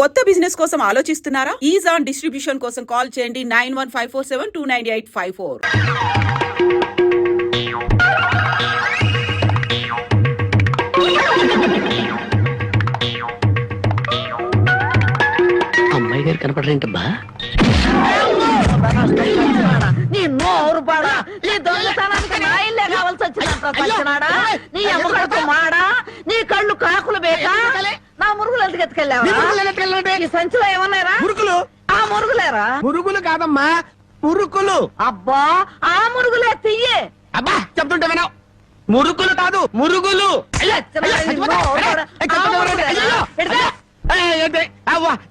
కొత్త బిజినెస్ కోసం ఆలోచిస్తున్నారా? ఈజాన్ డిస్ట్రిబ్యూషన్ కోసం కాల్ చేయండి 9154729854. అమ్మాయి గారు కనపడరేంటబ్బా? నీ నోరు పాడా, నీ దొంగతనానికి నా ఇల్లే కావాల్సి వచ్చినాడా? నీ అమ్మకడుపు మాడా, నీ కళ్ళు కాకులు బేకా, నా మురుగులు ఎందుకు ఎత్తుకెళ్ళావా? ఈ సంచిలో ఏమన్నారా? మురుకులు. ఆ మురుగులేరా? మురుగులు కాదమ్మా, మురుకులు. అబ్బా, ఆ మురుగులే తీయే. అబ్బా చెప్తుంటే వినావు. మురుకులు కాదు, మురుగులు.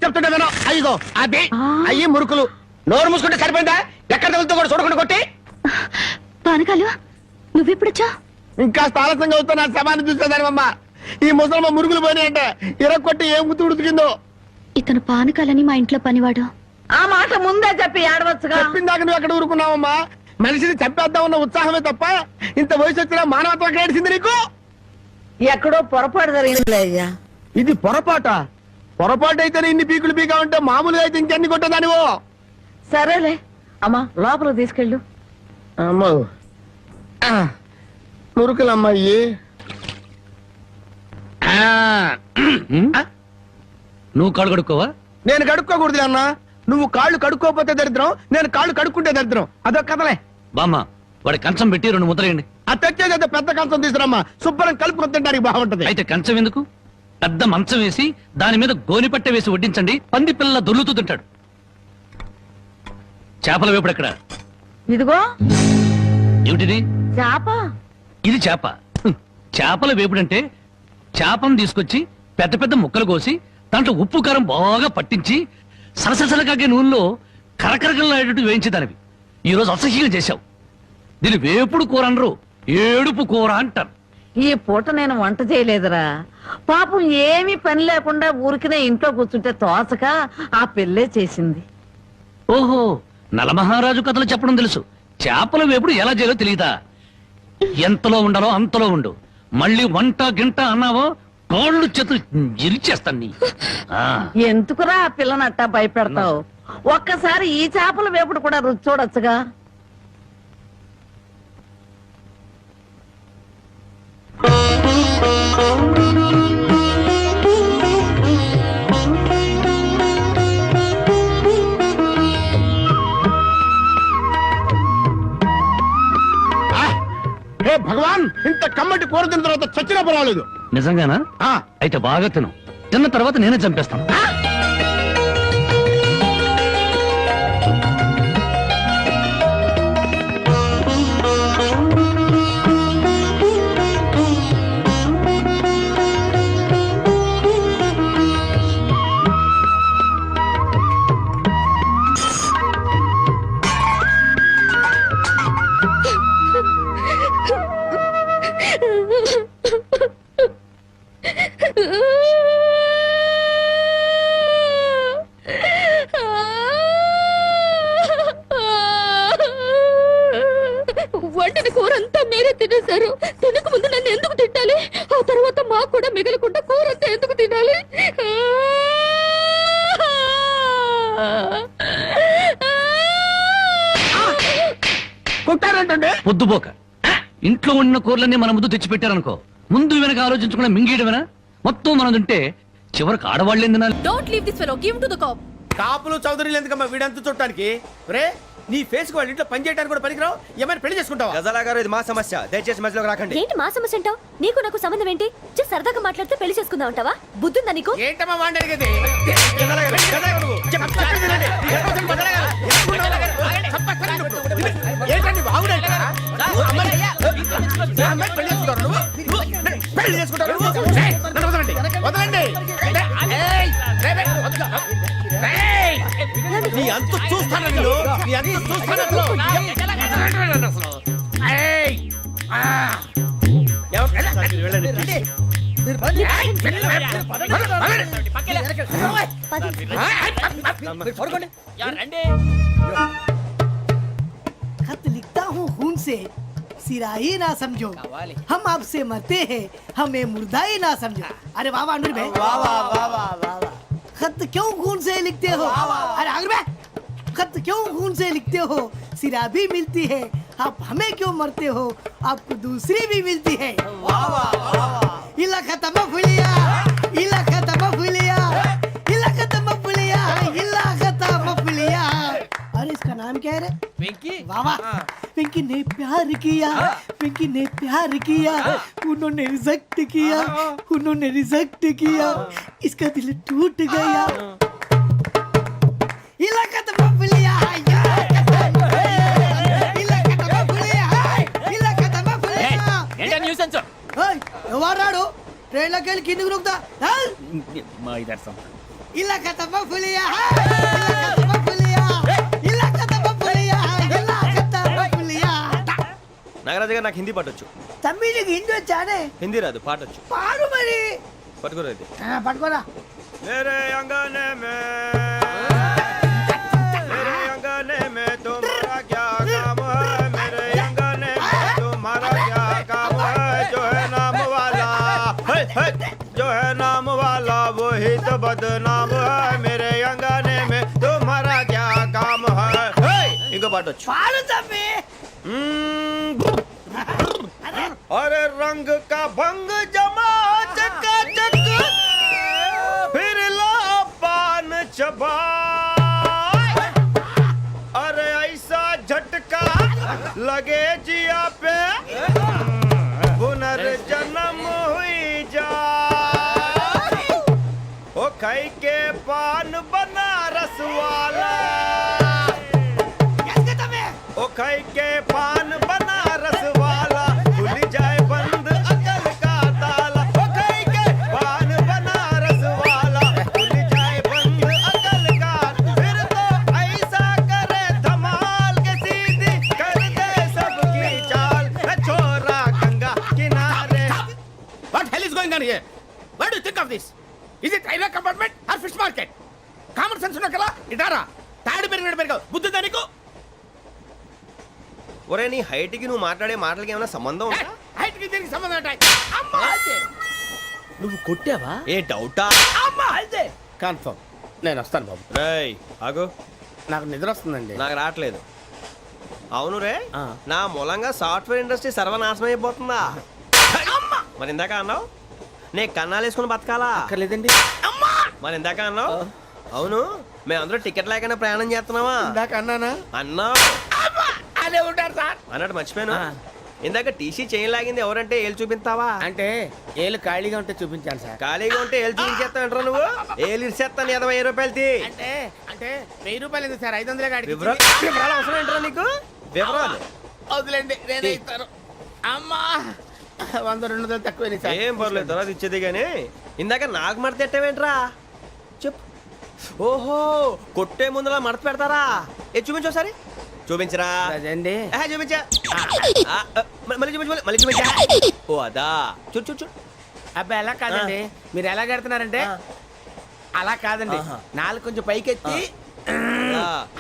చెప్తుంటే వినావు. అయ్యో అదే అయ్యి మురుకులు. నోరు మూసుకుంటే సరిపోయిందా? ఎక్కడ తగులుతో కూడా చూడకుండా కొట్టి. పానకాలు నువ్వెప్పుడొచ్చా? ఇంకా ఆలస్యంగా అవుతా నా శవాన్ని చూసేదానివమ్మా. ఈ ముసలమ్మ మురుగులు పోయినాయంటే ఇరక్కొట్టి ఏం గుర్తు ఉడుకుతుందో. ఇతను పానకాలని మా ఇంట్లో పనివాడు. ఆ మాట ముందే చెప్పి ఆడవచ్చుగా. చెప్పిందాక నువ్వు ఎక్కడ ఊరుకున్నావమ్మా? మనిషిని చంపేద్దామన్న ఉత్సాహమే తప్ప ఇంత వయసు వచ్చినా మానవత్వం ఏడిసింది నీకు. ఎక్కడో పొరపాటు జరిగిందిలే అయ్యా. ఇది పొరపాట. పొరపాటు అయితే ఇన్ని పీకులు పీకా ఉంటే మామూలుగా అయితే ఇంకెన్ని కొట్టదానివో. సరేలే అమ్మా, లోపల తీసుకెళ్ళు. అమ్మో మురుకులు అమ్మాయి. నువ్వు కాళ్ళు కడుక్కోవా? నేను కడుక్కోకూడదు అన్నా. నువ్వు కాళ్ళు కడుక్కోపోతే దరిద్రం, నేను కాళ్ళు కడుక్కుంటే దరిద్రం. అదొక కథలే. బామ్మ వాడి కంచం పెట్టి 2 ముద్రయండి. అది తెచ్చేది పెద్ద కంచం తీసుకురమ్మా. శుభ్రం కలుపుకొని తింటానికి బాగుంటది. అయితే కంచం ఎందుకు, పెద్ద మంచం వేసి దాని మీద గోనిపట్ట వేసి వడ్డించండి. పంది పిల్ల దొర్లుతూ తింటాడు. చేపల వేపుడు ఎక్కడ? ఇదిగో ఏమిటిది? చేప. ఇది చేప. చేపల వేపుడంటే చేపను తీసుకొచ్చి పెద్ద పెద్ద ముక్కలు కోసి దాంట్లో ఉప్పు కారం బాగా పట్టించి సలసలకాగే నూనెలో కరకరకలాడేటట్టు వేయించేదానివి. ఈ రోజు అసహ్యంగా చేశావు. దీని వేపుడు కూర అనరు, ఏడుపు కూర అంటారు. ఈ పూట నేను వంట చేయలేదురా. పాపం ఏమీ పని లేకుండా ఊరికినే ఇంట్లో కూర్చుంటే తోచక ఆ పెళ్ళే చేసింది. ఓహో, నలమహారాజు కథలు చెప్పడం తెలుసు. చేపల వేపుడు ఎలా చేయాలో తెలియదా? ఎంతలో ఉండాలో అంతలో ఉండు. మళ్ళీ వంట గింట అన్నావో కాళ్ళు చేతులు ఇరిచేస్తాను నీ. ఎందుకురా ఆ పిల్లనట్టా భయపెడతావు? ఒక్కసారి ఈ చేపల వేపుడు కూడా రుచి చూడొచ్చుగా. హే భగవాన్, ఇంత కమ్మటి కూర తిన్న తర్వాత చచ్చినా పర్వాలేదు. నిజంగానా? అయితే బాగా తిను. తిన్న తర్వాత నేనే చంపేస్తాను. వండిన కూర అంతా మీరే తినేశారు. తినక ముందు నన్ను ఎందుకు తిట్టాలి? ఆ తర్వాత మాకు కూడా మిగలకుండా కూర అంతా ఎందుకు తినాలి? కొట్టారంటే పొద్దుపోక ఇంట్లో ఉండిన కూరలన్నీ మన ముందు తెచ్చిపెట్టారనుకో, ముందు వెనక ఆలోచించకుండా మింగేయడమేనా? మొత్తం మనం తింటే చివరికి ఆడవాళ్ళేం తినాలి? Don't leave this fellow, give to the cop. కాపులు చౌదరులు ఎందుకమ్మా వీడంతా చూడటానికి? రే, నీ ఫేస్ వాళ్ళ ఇంట్లో పని చేయడానికి కూడా పనికిరావు. ఏమైనా పెళ్లి చేసుకుంటావా? గజాలా గారు, ఇది మా సమస్య, దయచేసి మధ్యలోకి రాకండి. ఏంటి మా సమస్య అంటావు? నీకు నాకు సంబంధం ఏంటి? జస్ట్ సరదాగా మాట్లాడితే పెళ్లి చేసుకుందాం అంటావా? బుద్ధుందా నీకు? ఏంటమ్మా వాడిని అడిగేది? ఏంటండి బాగుండండి? పెళ్లి చేసుకుంటారు. వదలండి. నీ అంత చూస్తాను, నీ అంత చూస్తాను. खत लिखता हूँ खून से, सिरा ही ना समझो, हम आपसे मरते हैं, हमें मुर्दा ही ना समझो. अरे वाह वाह अनुर भाई, वाह वाह वाह वाह वाह. खत क्यों खून से लिखते हो? अरे आगे बे! खत क्यों खून से लिखते हो? सिरा भी मिलती है, आप हमें क्यों मरते हो? आपको दूसरी भी मिलती है। इला खत्म फुलिया, इला खत्म फुलिया, इला खत्म फुलिया, इला खत्म फुलिया। अरे इसका नाम क्या है रे? पिंकी वाह वाह, पिंकी ने प्यार किया, पिंकी ने प्यार किया, उन्होंने रिजेक्ट किया, उन्होंने रिजेक्ट किया, इसका दिल टूट गया। इलाका तो बबलिया, इलाका तो बबलिया, इलाका तो बबलिया। ఏంటా న్యూసెన్స్ ఓయ్, ఎవరు రాడు? ట్రైన్లోకి వెళ్ళి కిందికి నొక్కుతా. మా ఇదర్శం ఇలాకా तो बबलिया, इलाका तो बबलिया, इलाका तो बबलिया, इलाका तो बबलिया। నాగరాజు గారు నాకు హిందీ పాటొచ్చు. తమ్మి నీకు హిందీ వచ్చానే? హిందీ రాదు పాటొచ్చు. పాడు మరి. పట్టుకోరైతే పట్టుకోరా. मेरे अंगने में मेरे अंगने में तुम्हारा क्या काम है? मेरे अंगने में तुम्हारा क्या काम है? जो है नाम वाला जो है नाम वाला वही तो बदनाम है. मेरे अंगने में तुम्हारा क्या काम है? इनको पाटोచ్చు. పాడు తమ్మి. अरे रंग का भंग जमा चकाचक फिर ला पान चबा. अरे ऐसा झटका लगे जिया पे पुनर्जन्म हुई जा. ओ खाई के पान बनारस वाला, ओ खाई के पान बनारस वाला खुल जाए बंद अकल का ताला. ओ खाई के पान बनारस वाला खुल जाए बंद अकल का. फिर तो ऐसा करे धमाल के सीधी कर दे सबकी चाल. छोरा गंगा किनारे. What hell is going on here? What do you think of this? Is it railway compartment or fish market? Common sense ఉన్న కదా ఇటారా తాడు పెరిగావు బుద్ధి దానికి. ఒరే నీ హైట్ కి నువ్వు మాట్లాడే మాటలకి ఏమైనా సంబంధం ఉందా? హైట్ కి దీనికి సంబంధం ఉంటాయి. అమ్మా నువ్వు కొట్టావా? ఏ డౌటా? అమ్మా అయితే కన్ఫర్మ్ నేను వస్తాను బాబు. రేయ్ ఆగు, నాకు నిద్ర వస్తుందండి. నాకు రావట్లేదు. అవును రే, ఆ. నా మూలంగా సాఫ్ట్వేర్ ఇండస్ట్రీ సర్వనాశనం అయిపోతుందా? మరి ఇందాక అన్నావు నే కన్నాలు వేసుకుని బతకాలా? అక్కర్లేదండి. మరి ఇందాక అన్నావు అవును మేమందరూ టికెట్ లేకుండా ప్రయాణం చేస్తున్నావా ఇందాక అన్నానా? అన్నావు. అదే ఉంటారు సార్. అన్నట్టు మర్చిపోయాను. ఆ. ఇందాక టీసీ చైన్ లాగింది ఎవరంటే ఏళ్ళు చూపిస్తావా? అంటే ఏళ్ళు ఖాళీగా ఉంటే చూపించాను సార్. ఖాళీగా ఉంటే ఏళ్ళు చూపించేస్తానంటారా నువ్వు? ఏళ్ళు ఇచ్చేస్తాను 20 రూపాయలు తీ. అంటే అంటే 1000 రూపాయలు ఎందుకు సార్? 500 గాడికి వివరాలు అవసరం ఏంటరా నీకు? వివరాలు వదిలేండి నేనే ఇస్తాను. అమ్మా 100 200 తక్కువ సార్. ఏం పర్లేదు తర్వాత ఇచ్చేది కానీ ఇందాక నాకు మడత ఎట్టవేంట్రా చెప్పు. ఓహో కొట్టే ముందులా మడత పెడతారా? ఏ చూపించు ఒకసారి. చూపించరా? అదండి. చూపించా. మళ్ళీ చూపించు మళ్ళీ చూపించా. ఓ అదా చూడు చూడు చూడు. అబ్బాయి ఎలా కాదండి, మీరు ఎలా కడుతున్నారంటే అలా కాదండి. నాలుగు కొంచెం పైకెత్తి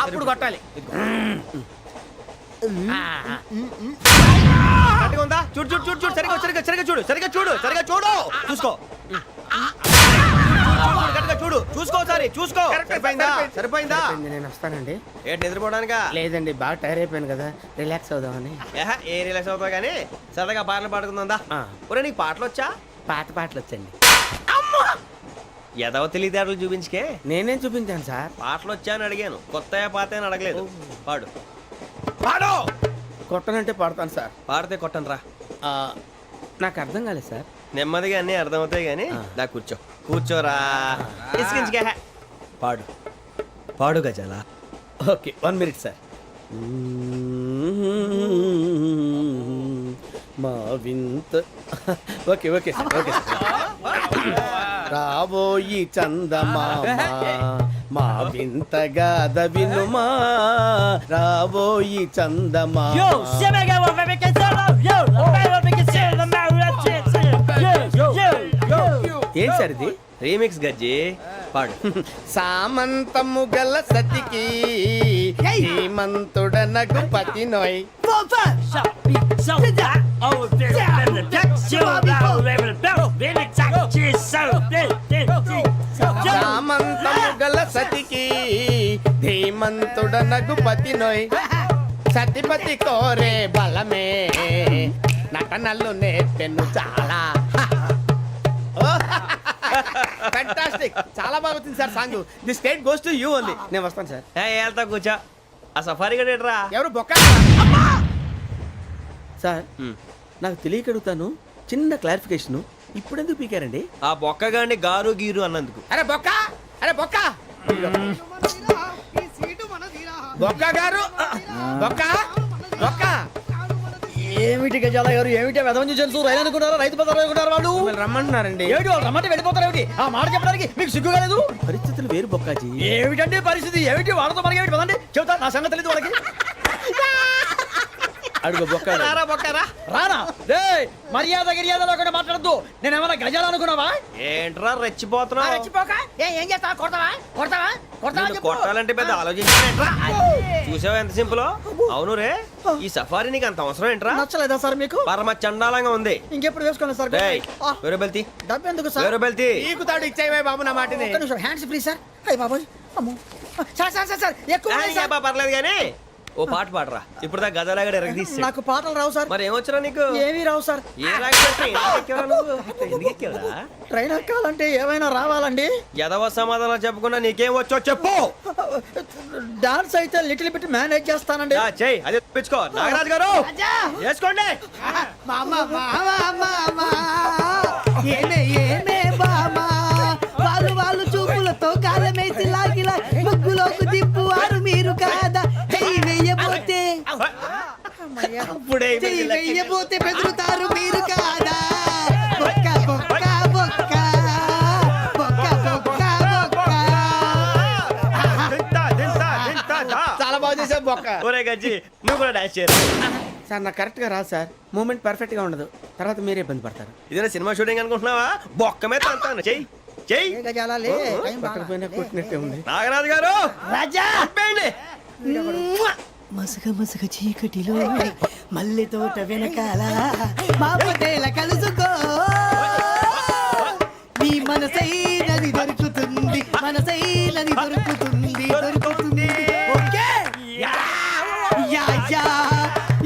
అప్పుడు కొట్టాలి. కరెక్ట్గా ఉందా? చూడు చూడు చూడు చూడు సరిగా సరిగా సరిగా చూడు సరిగా చూడు సరిగా చూడు చూసుకో. కరెక్ట్గా చూడు చూసుకో ఒకసారి చూసుకో. సరిపోయిందా? సరిపోయిందా? నేను వస్తానండి. ఏంటి నిద్రపోవడానికా? లేదండి బాగా టైర్ అయిపోయాను కదా, రిలాక్స్ అవుదామని. ఏ రిలాక్స్ అవుతావు కానీ సరదాగా పాటలు పాడుకుందా? ఒరే నీకు పాటలు వచ్చా? పాత పాటలు వచ్చండి. ఎదవ తెలివితేటలు చూపించుకే. నేనేం చూపించాను సార్? పాటలు వచ్చా అని అడిగాను, కొత్త పాత అని అడగలేదు. పాడు పాడు. కొట్టనంటే పాడతాను సార్. పాడితే కొట్టను రా. నాకు అర్థం కాలేదు సార్. నెమ్మదిగా అన్నీ అర్థమవుతాయి కానీ దా కూర్చో. కూర్చోరా. ఇసుకించుకే. పాడు పాడు గజాల. Okay 1 minute sir. మా వింత okay okay sir okay sir. రాబోయి చందమామ మా వింత గాథ వినుమా, రాబోయి చందమామ. ఏంటి సార్ ఇది? రీమిక్స్ గజ్జి. పాడు. సామంతము గల సతికి హేమంతుడనగు పతి నోయ్. సామంతము గల సతికి ధీమంతుడనగు పతి నోయ్ సతిపతి కోరే బలమే నటనలు నేర్పెను చాలా. ఫ్యాంటాస్టిక్, చాలా బాగా వచ్చింది sir song. The state goes to you only. నేను వస్తాను సార్. వెళ్తా కూర్చో. ఆ సఫారీ గడేట్రా ఎవరు బొక్క సార్? నాకు తెలియక అడుగుతాను, చిన్న క్లారిఫికేషన్. ఇప్పుడు ఎందుకు పీకారండి? ఆ బొక్కగాండి గారు గీరు అన్నందుకు. అరే బొక్క, అరే బొక్క, బొక్క గారు, బొక్క బొక్క. ఏమిటి గజాల గారు, ఏమిటి వెదవం చూసారు? రైలు అనుకున్నారా, రైతు బజార్ అనుకున్నారా? వాళ్ళు మిమ్మల్ని రమ్మంటున్నారండి. ఏమిటి వాళ్ళు రమ్మంటే వెళ్ళిపోతారు? ఏమిటి ఆ మాట చెప్పడానికి మీకు సిగ్గు కాలేదు? పరిస్థితులు వేరు బొక్కాజీ. ఏమిటండి పరిస్థితి? ఏమిటి వాళ్ళతో మనకి ఏమిటి పదండి చెబుతా, నా సంగతి తెలియదు వాళ్ళకి. అడుగు బొక్క. రారా బొక్కరా. రానా రే, మర్యాద గిర్యాద లేకుండా మాట్లాడద్దు. నేను ఏమైనా గజాలు అనుకున్నావా? ఏంట్రా రెచ్చిపోతున్నావు? రెచ్చిపోక ఏం చేస్తావా? కొడతావా కొడతావా కొడతావా నిన్ను చెప్పు. కొట్టాలంటే పెద్ద ఆలోచించానేంట్రా. చూసావా ఎంత సింపుల్? అవును రే, ఈ సఫారీ నీకు అంత అవసరం ఏంట్రా? నచ్చలేదా సార్ మీకు? పరమ చండాలంగా ఉంది. ఇంకెప్పుడు వేసుకోండి సార్. డేయ్, ఆ, వేరే బెల్తి, డబ్బు ఎందుకు సార్? వేరే బెల్తి. నీకు తాడు ఇచ్చాయి బాబు నా మాటని. ఒక్క నిమిషం, హ్యాండ్స్ ఫ్రీ సార్. అయ్యి బాబోయ్, అమ్మో. సార్ సార్ సార్ సార్ ఎక్కువ ఉన్నాయి సార్. పర్లేదు కానీ ఓ పాట పాడరా. ఇప్పుడు దా గదలాగడ ఎరగదీసి. నాకు పాటలు రావు సార్. మరి ఏమొచ్చరా నీకు? ఏమీ రావు సార్. ఏ రాకెవరా? ట్రైన్ ఎక్కాలంటే ఏమైనా రావాలండి. ఎదవ సమాధానం చెప్పకుండా నీకేం వచ్చో చెప్పు. డాన్స్ అయితే లిటిల్ బిట్ మేనేజ్ చేస్తానండి. చెయ్యి, అదే తెప్పించుకో. నాగరాజు గారు వేసుకోండి. మామా మామా మామా ఏమే ఏమే బామా, వాళ్ళు వాళ్ళు చూపులతో కాలమేసి లాగిలా ముగ్గులోకి దిప్పువారు మీరు కాదా? చెయ్యి వెయ్యబోతే అప్పుడే చెయ్యి వెయ్యబోతే బెదురుతారు మీరు కాదా? బొక్క బొక్క బొక్క బొక్క బొక్క బొక్క. చాలా బాగా చేసావు బొక్క. ఒరే గజ్జి, నువ్వు కూడా డాన్స్ చేయరా. సార్ నాకు కరెక్ట్ గా రాదు సార్. మూమెంట్ పర్ఫెక్ట్ గా ఉండదు, తర్వాత మీరే ఇబ్బంది పడతారు. ఇదేనా సినిమా షూటింగ్ అనుకుంటున్నావా? బొక్క మీద అంటాను. చెయ్యి చెయ్యి. ఏ గజాలాలే, టైం పక్కన బాగా. పోయినా కొట్టినట్టే ఉంది. నాగరాజు గారు రాజా చెప్పండి. మసగ మసగ చీకటిలో మల్లె తోట వెనకాల మా పటేల కలుసుకో, నీ మనసైనది దొరుకుతుంది, మనసైనది దొరుకుతుంది, దొరుకుతుంది. Okay yeah yeah yeah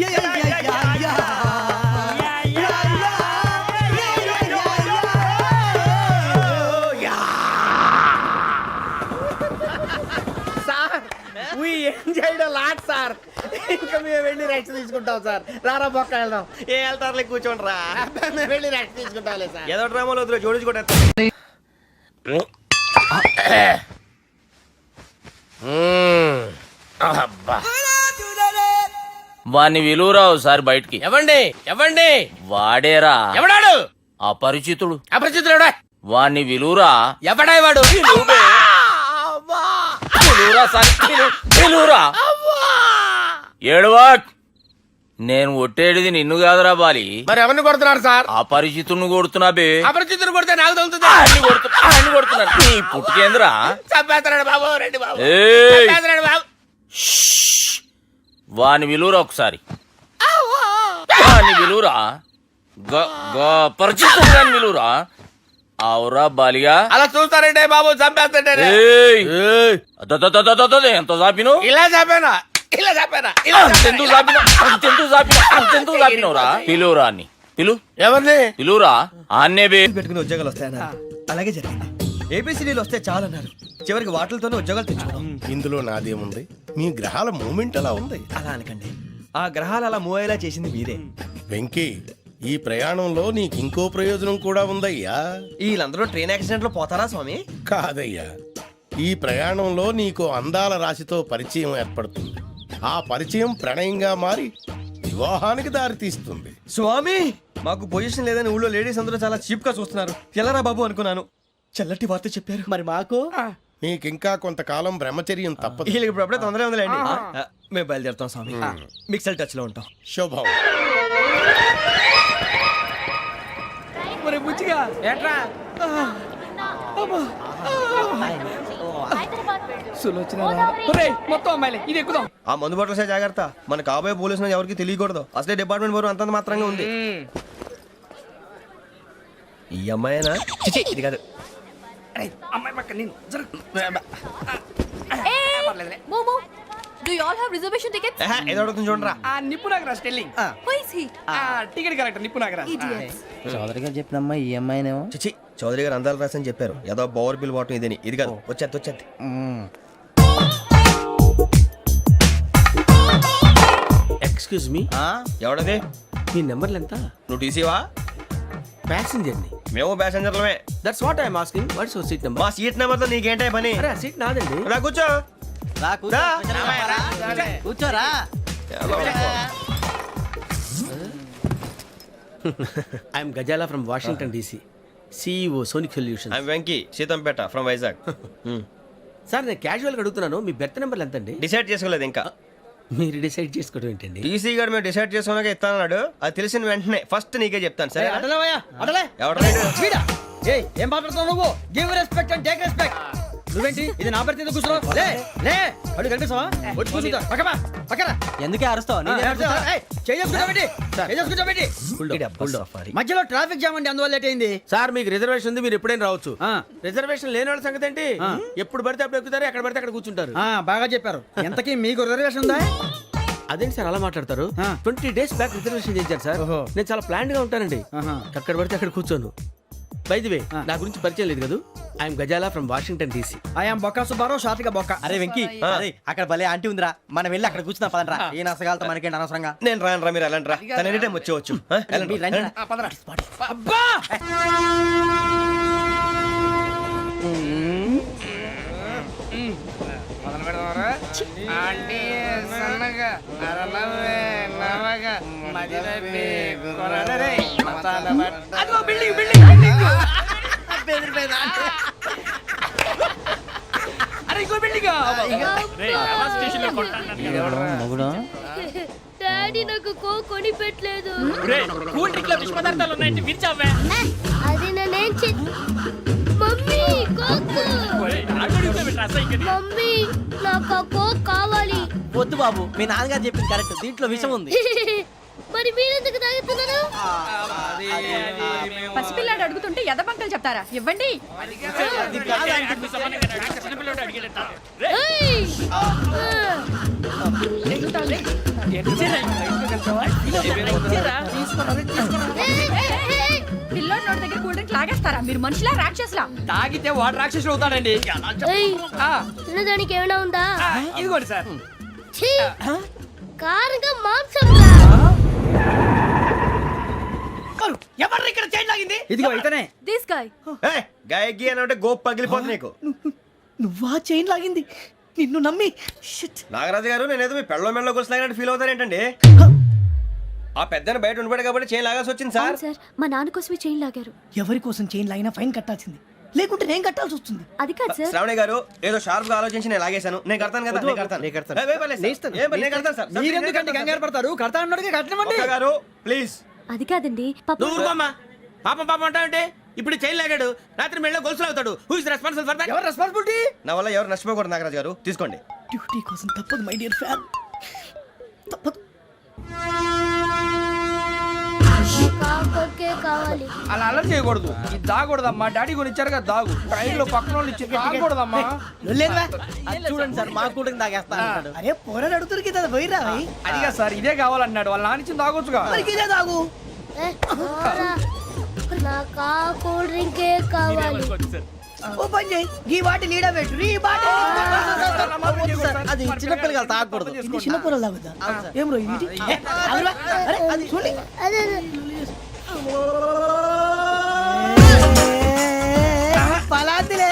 yeah yeah yeah yeah yeah. Sir we enjoyed a lot sir. ఇంకా మేము వెళ్ళి రెస్ట్ తీసుకుంటాం సార్. రారా బొక్క వెళ్దాం. ఏ వెళ్తారులే, కూర్చోండి రా. మేము వెళ్ళి రెస్ట్ తీసుకుంటాంలే సార్. ఏదో డ్రామాలో వద్దులే, జోడించుకుంటా. వాణ్ణి విలువరావు సార్ బయటికి. ఎవండి ఎవండి వాడేరా ఎవడాడు? అపరిచితుడు. అపరిచితుడు వాణ్ణి విలువరా. ఎవడా వాడు? విలువరా సార్, విలువరా. ఏడవాక్. నేను ఒట్టేడిది నిన్ను కాదురా బాలి, మరి ఎవరిని కొడుతున్నారు సార్? అపరిచితుడిని కొడుతున్నా బే. అపరిచితుడు కొడితే నాకు తగులుతుంది. అన్ని కొడుతున్నా నీ పుట్టుకేంద్రా. చంపేస్తున్నాడు బాబు, రండి బాబు. ఏయ్, చంపేస్తున్నాడు బాబు. వాణ్ణి విలువరా ఒకసారి. వాణ్ణి విలువరా. పరిచితుడు అని విలువరా. అవురా బాలిగా. అలా చూస్తారంటే బాబు, చంపేస్తాడే. ఎంత చాపిను. ఇలా చంపేనా, ఇలా చంపేనా, ఇలా అంతెందుకు చాపిన, అంతెందుకు చాపిన, అంతెందుకు చాపినవురా. పిలువురా అని పిలు, ఎవరిని? పిలువురా. ఆన్నే బే. పెట్టుకుని ఉద్యోగాలు వస్తాయన్నారు, అలాగే జరిగింది. ఏపీసీడీలు వస్తే చాలన్నారు, చివరికి వాటిలతోనే ఉద్యోగాలు తెచ్చుకున్నాం. ఇందులో నాదేముంది? మీ గ్రహాల మూమెంట్ అలా ఉంది. అలా అనకండి, ఆ గ్రహాలు అలా మూవ్ అయ్యేలా చేసింది మీరే. వెంకీ, ఈ ప్రయాణంలో నీకు ఇంకో ప్రయోజనం కూడా ఉందయ్యా. వీళ్ళందరూ ట్రైన్ యాక్సిడెంట్ లో పోతారా స్వామి? కాదయ్యా, ఈ ప్రయాణంలో నీకు అందాల రాశితో పరిచయం ఏర్పడుతుంది. ఆ పరిచయం ప్రణయంగా మారి వివాహానికి దారితీస్తుంది. స్వామి, మాకు పొజిషన్ లేదని ఊళ్ళో లేడీస్ అందరూ చాలా చీప్ గా చూస్తున్నారు. ఎలారా బాబు అనుకున్నాను, చల్లటి వార్త చెప్పారు. మరి మాకు నీకింకా కొంతకాలం బ్రహ్మచర్యం తప్పదు. వీళ్ళకి ఇప్పుడు అప్పుడే తొందరగా ఉందిలేండి. మేము బయలుదేరుతాం స్వామి, మిక్సెల్ టచ్ లో ఉంటాం. శుభం. మొత్తం అమ్మాయిలే ఇది ఎక్కుదాం. ఆ మందు బట్టలసే జాగ్రత్త, మన కాబోయే పోలీసులు ఎవరికి తెలియకూడదు. అసలే డిపార్ట్మెంట్ బోరు అంతంత మాత్రంగా ఉంది. ఈ అమ్మాయినా? చిచి, ఇది కాదు. అమ్మాయి పక్క నేను Momo, do you all have reservation tickets? ఏదో అడుగుతుంది చూడరా. ఆ నిప్పు Nagaraj telling. Who is he? Ticket correct నిప్పు నాగరాజ్. Idiots. చౌదరి గారు చెప్పినమ్మా ఈ అమ్మాయినేమో. చిచి, చౌదరి గారు అందాలు రాసని చెప్పారు. ఏదో బోర్ బిల్ వాటం ఇదని. ఇది కాదు, వచ్చేది. Excuse me, ఎవడది? మీ నెంబర్లు ఎంత? నువ్వు టీసీవా? ప్యాసింజర్ ని. మేము ప్యాసెంజర్లమే. That's what I'm asking. What's your seat number? మా సీట్ నెంబర్ తో నీకేంటే పని? అరే ఆ సీట్ నాదండి. రా కూర్చో. రా. కూర్చోరా. I'm Gazala from Washington DC, CEO Sonic Solution. I'm Venky, Seethampeta from Vizag. Sir నేను క్యాజువల్గా అడుగుతున్నాను, మీ బెర్త్ నెంబర్లు ఎంత అండి? డిసైడ్ చేసుకోలేదు ఇంకా. మీరు డిసైడ్ చేసుకోవడం ఏంటండి? టీసీ గారు మేము డిసైడ్ చేసుకున్నాక ఇస్తానన్నాడు. అది తెలిసిన వెంటనే ఫస్ట్ నీకే చెప్తాను. సరే అడలే ఎవరు ఏం మాట్లాడుతున్నావు నువ్వు? Give respect and take respect. నువ్వేంటి ఇది నా పరిస్థితి కూర్చున్నావు? లే అడుగు కనిపిస్తావా? వచ్చి కూర్చుంటా. పక్కన ఎందుకే అరుస్తావు? మధ్యలో ట్రాఫిక్ జామ్ అండి, అందువల్ల లేట్ అయింది. సార్ మీకు రిజర్వేషన్ ఉంది, మీరు ఎప్పుడైనా రావచ్చు. రిజర్వేషన్ లేని వాళ్ళ సంగతి ఏంటి? ఎప్పుడు పడితే అప్పుడు ఎక్కుతారు, ఎక్కడ పడితే అక్కడ కూర్చుంటారు. బాగా చెప్పారు. ఎంతకీ మీకు రిజర్వేషన్ ఉందా? అదేంటి సార్ అలా మాట్లాడతారు? 20 days బ్యాక్ రిజర్వేషన్ చేశారు సార్. నేను చాలా ప్లాన్డ్ గా ఉంటానండి. అక్కడ పడితే అక్కడ కూర్చోను. బై ది వే, నా గురించి పరిచయం లేదు కదా. I'm Gazala from Washington DC. I'm Bokka Subbarao, షాతిక బొక్క. అరే వెంకీ, అక్కడ భలే ఆంటీ ఉందిరా, మనం వెళ్ళి అక్కడ కూర్చున్నా పదనరా. ఏ నసగాలతో మనకేంటి అనవసరంగా. నేను రాను రా, మీరు వెళ్ళండి రా. తన ఎనీ టైం వచ్చేవచ్చు. డాడీ నాకు కోక్ కొని పెట్టలేదు. అది నేనేం మమ్మీ కోక్. మమ్మీ నాకు కోక్ కావాలి. వద్దు బాబు, మీ నాన్నగారు చెప్పింది కరెక్ట్. దీంట్లో విషయం ఉంది. మరి మీరెందుకు తాగుతున్నారు? పసిపిల్లాడు అడుగుతుంటే ఎదబంకలు చెప్తారా? ఇవ్వండి. ఏయ్! పిల్లోడి నోటి దగ్గర కూల్ డ్రింక్ లాగేస్తారా? మీరు మనుషులా రాక్షసులా? తాగితే వాడు రాక్షసుడు అవుతాడండి. ఏయ్! తినడానికి ఏమైనా ఉందా? ఇదిగోండి సార్. ఛీ! కారంగా మాంసంలా. ఎవరు ఇక్కడ చైన్ లాగింది? ఇదిగో ఇతనే. This guy. గాయకి అని అంటే గోప్ పగిలిపోతుంది నీకు. నువ్వా చైన్ లాగింది? నిన్ను నమ్మి. షిట్. నాగరాజు గారు, నేనేదో మీ పెళ్ళ మెళ్ళ గురిసిలాగినట్టు ఫీల్ అవుతారేంటండి? ఆ పెద్దని బయట ఉండిపోయాడు కాబట్టి చైన్ లాగాల్సి వచ్చింది సార్. సార్ మా నాన్న కోసమే చైన్ లాగారు. ఎవరి కోసం చైన్ లాగినా ఫైన్ కట్టాల్సింది, లేకుంటే నేను కట్టాల్సి వస్తుంది. అది కాదు సార్. శ్రావణి గారు ఏదో షార్ప్ గా ఆలోచించి నేను లాగేశాను. నేను కడతాను కదా. నేను కడతాను. నేను కడతాను సార్. మీరెందుకంటే కంగారు పడతారు? కడతా అన్నాడుగా, కట్టమండి. ఒక్క గారు ప్లీజ్. అది కాదండి పాప. నువ్వు ఊరుకోమ్మా. పాపం అంటావంటే? ఇప్పుడు చైన్ లాగాడు, రాత్రి మెళ్ళ గొలుసులు అవుతాడు. Who is responsible for that? ఎవరు రెస్పాన్సిబిలిటీ? నా వల్ల ఎవరు నష్టపోకూడదు నాగరాజు గారు, తీసుకోండి. డ్యూటీ కోసం తప్పదు మై డియర్ ఫ్యాన్, తప్పదు. కాకొక్కే కావాలి. అలా అలర్ చేయకూడదు. ఇది దాగకూడదమ్మా. డాడీ కొని ఇచ్చారు కదా దాగు. ట్రైన్ లో పక్కన వాళ్ళు ఇచ్చి దాగకూడదమ్మా. చూడండి సార్, మా కూడా తాగేస్తాను. అరే పోరాడు అడుగుతారు కదా, పోయిరా భయ్. అదిగా సార్, ఇదే కావాలన్నాడు. వాళ్ళ నానిచ్చింది తాగొచ్చుగా. మరి ఇదే తాగు. నాకు ఆ కూల్ డ్రింకే కావాలి. ఓ పని చేయి, ఈ బాటి లీడ పెట్టు. ఈ బాటి అది చిన్నపిల్లలు తాగకూడదు. ఇది చిన్న పొరలు తాగుతా. ఏం రో ఇది? అరే అది చూడండి. అదే పలాతిలే.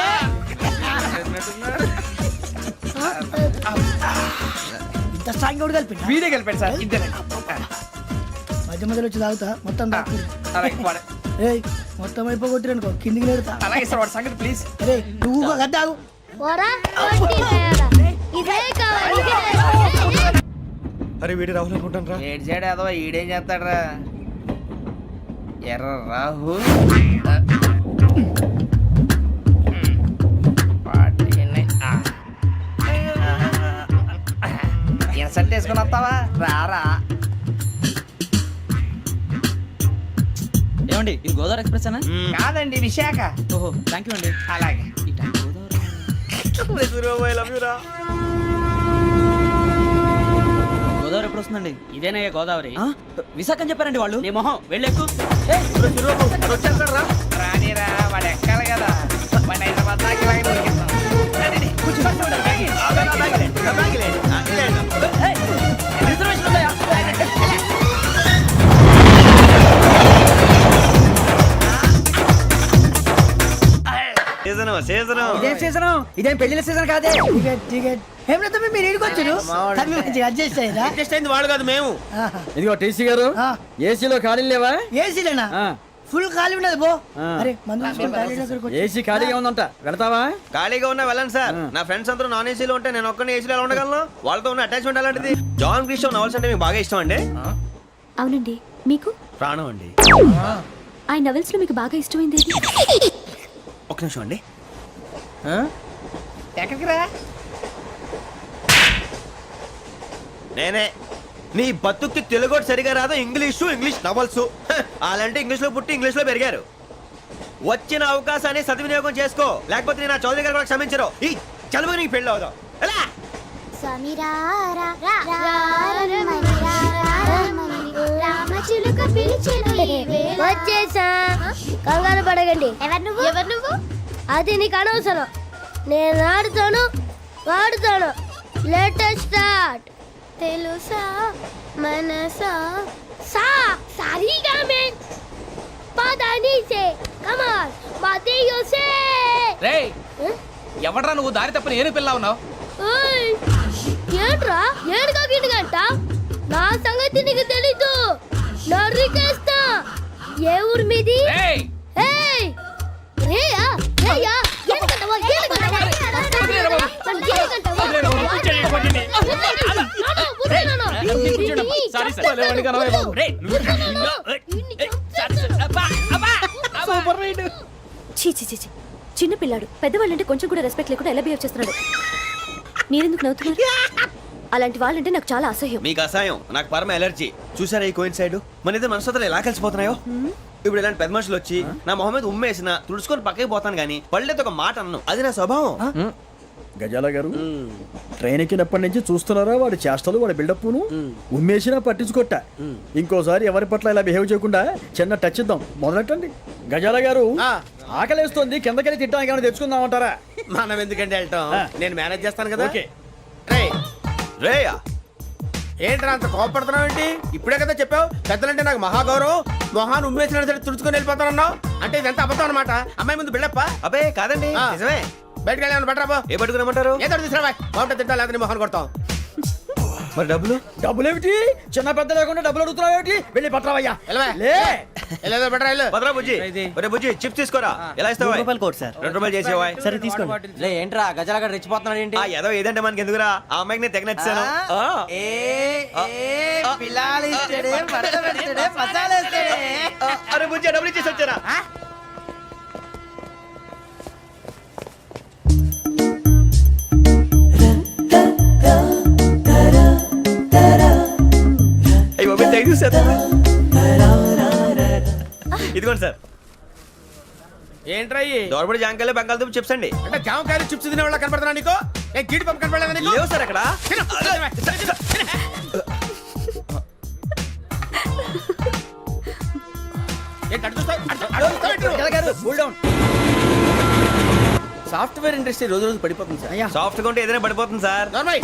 ఇంత స్ట్రాంగ్ కూడా కలిపి వీడే గెలిపాడు సార్. ఇద్దరే. మధ్య మధ్యలో వచ్చి తాగుతా, మొత్తం తాగు. అలాగే వాడు. ఏయ్ మొత్తం అయిపోగొట్టిరు అనుకో, కిందికి నేడుతా. అలాగే సార్, వాడు సంగతి ప్లీజ్. అరే నువ్వు గద్దాగు. పోరా కొట్టి తయారా. ఇదే కావాలి. అరే వీడి రాహుల్ అనుకుంటాను రా. ఏడు చేయడం ఏదో ఈడేం చేస్తాడరా? ఎర్ర రాహుల్. సెట్ వేసుకుని వస్తావా రారా ఏమండి ఇది గోదావరి ఎక్స్ప్రెస్ అనా? కాదండి విశాఖ ఓహో థ్యాంక్ యూ అండి. అలాగే ఈ టైం గోదావరి ఎప్పుడు వస్తుందండి? ఇదేనయ్య గోదావరి ఆ? విశాఖ అని చెప్పారండి వాళ్ళు. నీ మొహం వెళ్ళెక్కు. రానిరా వాడు ఎక్కాలి కదా వాడు హైదరాబాద్ దాకా ఇలాగే దొరికిస్తాం. రిజర్వేషన్ ఉందా? ఇదేం సీజన్ ఇదేం పెళ్లిన సీజన్ కాదే టికెట్ టికెట్ హేమలత మీరు ఏడుకొచ్చారు అడ్జస్ట్ అయ్యారా అడ్జస్ట్ అయింది వాళ్ళు కాదు మేము. ఇదిగో టీసీ గారు ఏసీలో ఖాళీ లేవా ఏసీలేనా ఫుల్ ఖాళీ ఉండదు బో అరే మందు తీసుకొని టాయిలెట్ దగ్గరకు వచ్చి- ఏసీ ఖాళీగా ఉందంట వెళ్తావా ఖాళీగా ఉన్నా వెళ్ళండి సార్. నా ఫ్రెండ్స్ అందరూ నాన్ ఏసీలో ఉంటే నేను ఒక్కనే ఏసీలో ఎలా ఉండగలను? వాళ్ళతో ఉన్న అటాచ్మెంట్ అలాంటిది. జాన్ గ్రీషో నవల్స్ అంటే మీకు బాగా ఇష్టం అండి? అవునండి. మీకు ప్రాణం అండి. ఆ నవెల్స్ లో మీకు బాగా ఇష్టమైంది ఏది? ఒక్క నిమిషం అండి. ఎక్కడికి రా నేనే. నీ బతుక్కి తెలుగు సరిగా రాదు, ఇంగ్లీష్ నవల్స్. అలాంటి ఇంగ్లీష్ లో పుట్టి ఇంగ్లీష్ లో పెరిగారు. వచ్చిన అవకాశాన్ని సద్వినియోగం చేసుకో, లేకపోతే నేను ఆ చౌదరి గారు కూడా క్షమించరు. ఈ చదువు నీకు పెళ్ళి అవుదాం. ఎలా? వచ్చేసా. కంగారు పడగండి. ఎవరు నువ్వు? అది నీకు అనవసరం. నేను ఆడుతాను వాడుతాను. Latest start. తెలుసా మనసా సా సారీగా మే పదని సే కమాన్ బాతియో సే. రేయ్ ఎవడ్రా నువ్వు దారి తప్పని ఏను పిల్ల ఉన్నావు? ఓయ్ ఏంట్రా ఏడుగా గిడుగంట? నా సంగతి నీకు తెలీదు. నరికేస్తా. ఏ ఊరు మీది? రేయ్ ఏయ్ రేయా రేయా ఏడుగంటవా ఏడుగంటవా సారీ సార్. రేయ్ సూపర్ రైడ్. చీ చీ చీ చీ. చిన్న పిల్లాడు పెద్దవాళ్ళంటే కొంచెం కూడా రెస్పెక్ట్ లేకుండా ఎలా బిహేవ్ చేస్తున్నాడు. మీరెందుకు నవ్వుతున్నారు? అలాంటి వాళ్ళంటే నాకు చాలా అసహ్యం. మీకు అసహాయం, నాకు పరమ ఎలర్జీ. చూసారా ఈ కోయిన్సైడ్? మన ఇద్దరు మనస్తత్వాలు ఎలా కలిసిపోతున్నాయో. ఇప్పుడు ఇలాంటి పెద్ద మనుషులు వచ్చి నా మొహం మీద ఉమ్మేసిన తుడుచుకొని పక్కకి పోతాను కానీ పళ్ళేతో ఒక మాట అన్ను. అది నా స్వభావం. గజాల గారు ట్రైన్ ఎక్కినప్పటి నుంచి చూస్తున్నారా వాడి చేష్టలు వాడి బిల్డప్ను ఉమ్మేసినా పట్టించుకోట. ఇంకోసారి ఎవరి పట్ల ఇలా బిహేవ్ చేయకుండా చిన్న టచ్ ఇద్దాం. మొదలెట్టండి. గజాల గారు ఆకలేస్తోంది, కిందకెళ్ళి తిట్టడానికి ఏమైనా తెచ్చుకుందామంటారా? మనం ఎందుకంటే వెళ్తాం, నేను మేనేజ్ చేస్తాను కదా. ఓకే. రేయా ఏంట్రా అంత కోపడుతున్నావు ఏంటి? ఇప్పుడే కదా చెప్పావు పెద్దలంటే నాకు మహాగౌరవం, మొహాన్ని ఉమ్మేసిన సరే తుడుచుకొని వెళ్ళిపోతానన్నావు. అంటే ఇదంతా అబద్ధం అనమాట. అమ్మాయి ముందు బిల్డప్ప. అబ్బే కాదండి, ఆ. నిజమే. బయటకు వెళ్ళాను బట్రాబో. ఏ పట్టుకురమ్మంటారు? ఏదో తీసుకురా బాగుంటుంది తింటా, లేదని మొహాన్ని కొడతాం. మరి డబ్బులు? డబ్బులేమిటి? చిన్న పెద్ద లేకుండా డబ్బులు అడుగుతున్నావు ఏమిటి? వెళ్ళి పట్టరావయ్యా. వెళ్ళవా? లే వెళ్ళేదో బట్రా వెళ్ళు. భద్రా బుజ్జి, ఒరే బుజ్జి చిప్స్ తీసుకోరా. ఎలా ఇస్తావా? Court sir. 2 రూపాయలు చేసేవా? సరే తీసుకోండి. ఏంట్రా గజాల గారు రెచ్చిపోతున్నాడు ఏంటి? ఆ ఏదో ఏదంటే మనకి ఎందుకురా? ఆ అమ్మాయికి నేను తెగ నచ్చాను. అరే బుజ్జి డబ్బులు ఇచ్చేసి వచ్చారా? ఇదిగోండి సార్. ఏంట్రా ఇయి? దోరబడి జాంకాయలు బంగాళదుంప చిప్స్ అండి. అంటే జామకాయలు చిప్స్ తినే వాళ్ళ కనపడుతున్నా నీకు? ఏ గీడి పంపు కనపడలేదా నీకు? లేవు సార్ అక్కడ. ఏంటి అటు చూస్తావు? అటు చూస్తావు? సాఫ్ట్వేర్ ఇండస్ట్రీ రోజు రోజు పడిపోతుంది సార్. సాఫ్ట్ గా ఉంటే ఏదైనా పడిపోతుంది సార్. నార్మల్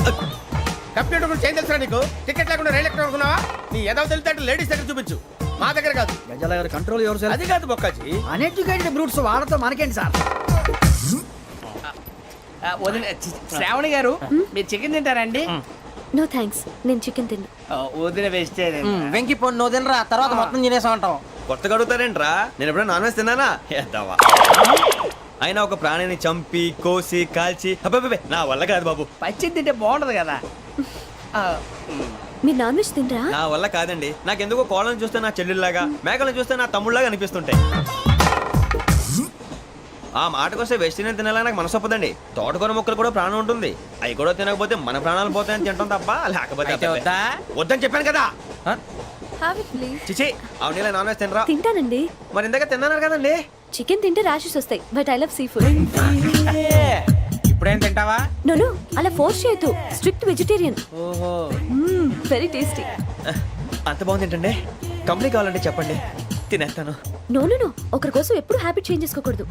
కంప్యూటర్ గురించి ఏం తెలుసా నీకు? టికెట్ లేకుండా రైలు ఎక్కడ అనుకున్నావా? నీ ఏదో తెలితే లేడీస్ దగ్గర చూపించు, మా దగ్గర కాదు. గజాల గారు కంట్రోల్ ఎవరు సార్? అది కాదు బొక్కాజీ. అన్ఎడ్యుకేటెడ్ బ్రూట్స్ వాడతో మనకేంటి సార్? శ్రావణి గారు మీరు చికెన్ తింటారండి? నో థ్యాంక్స్, నేను చికెన్ తిన్నా. వదిన వెజిటేరియన్. వెంకి పొన్ను నువ్వు తినరా, తర్వాత మొత్తం తినేసా ఉంటాం. కొత్తగా అడుగుతారేంట్రా? నేను ఎప్పుడైనా నాన్ వెజ్ తిన్నానా? ఎద్దావా. అయినా ఒక ప్రాణిని చంపి కోసి కాల్చి అబ్బబ్బే నా వల్ల కాదు బాబు. పచ్చి తింటే బాగుంటది కదా. మీరు నాన్ వెజ్ తినరా? నా వల్ల కాదండి. నాకెందుకో కోళ్ళని చూస్తే నా చెల్లెళ్ళలాగా, మేకలను చూస్తే నా తమ్ముళ్ళలాగా అనిపిస్తుంటాయి. ఆ మాటకొస్తే వెస్టిరియన్ తినాలని నాకు మనసు ఒప్పదండి. తోటకూర మొక్కలు కూడా ప్రాణం ఉంటుంది. అవి కూడా తినకపోతే మన ప్రాణాలు పోతాయని తింటాం తప్ప లేకపోతే వద్దా? వద్దని చెప్పాను కదా. Have it please. చిచి అవునీ నాన్ వెజ్ తినరా? తింటానండి. మరి ఇందాక తిన్నాను కదండి. చికెన్ తింటే ర్యాషెస్ వస్తాయి but I love sea food. ఇప్పుడేం తింటావా? నోను అలా ఫోర్స్ చేయొద్దు. Strict vegetarian. ఓహో, వెరీ టేస్టీ. అంత బాగుంది ఏంటండి? కంప్లీట్ కావాలంటే చెప్పండి, తినేస్తాను. నో నో నో, ఒకరి కోసం ఎప్పుడు హ్యాబిట్ చేంజ్ చేసుకోకూడదు.